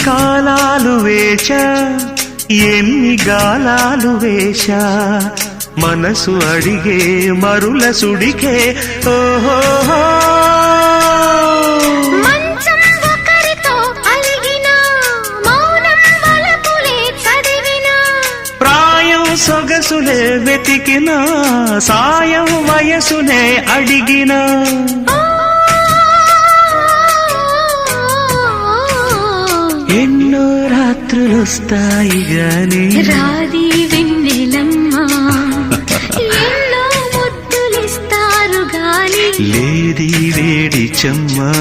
కాలాలు వేచా ఎన్ని గాలాలు వేశా మనసు అడిగే మరుల సుడికే ఓహో మంచం ఒకరితో అలిగిన మౌనం వలపులే చదివిన ప్రాయం సొగసులే వెతికిన సాయం వయసునే అడిగిన ఎన్నో రాత్రులొస్తాయి గాని రాది వెన్నెలమ్మా ఎన్నో ముద్దులిస్తారు గాని లేది వేడి చెమ్మా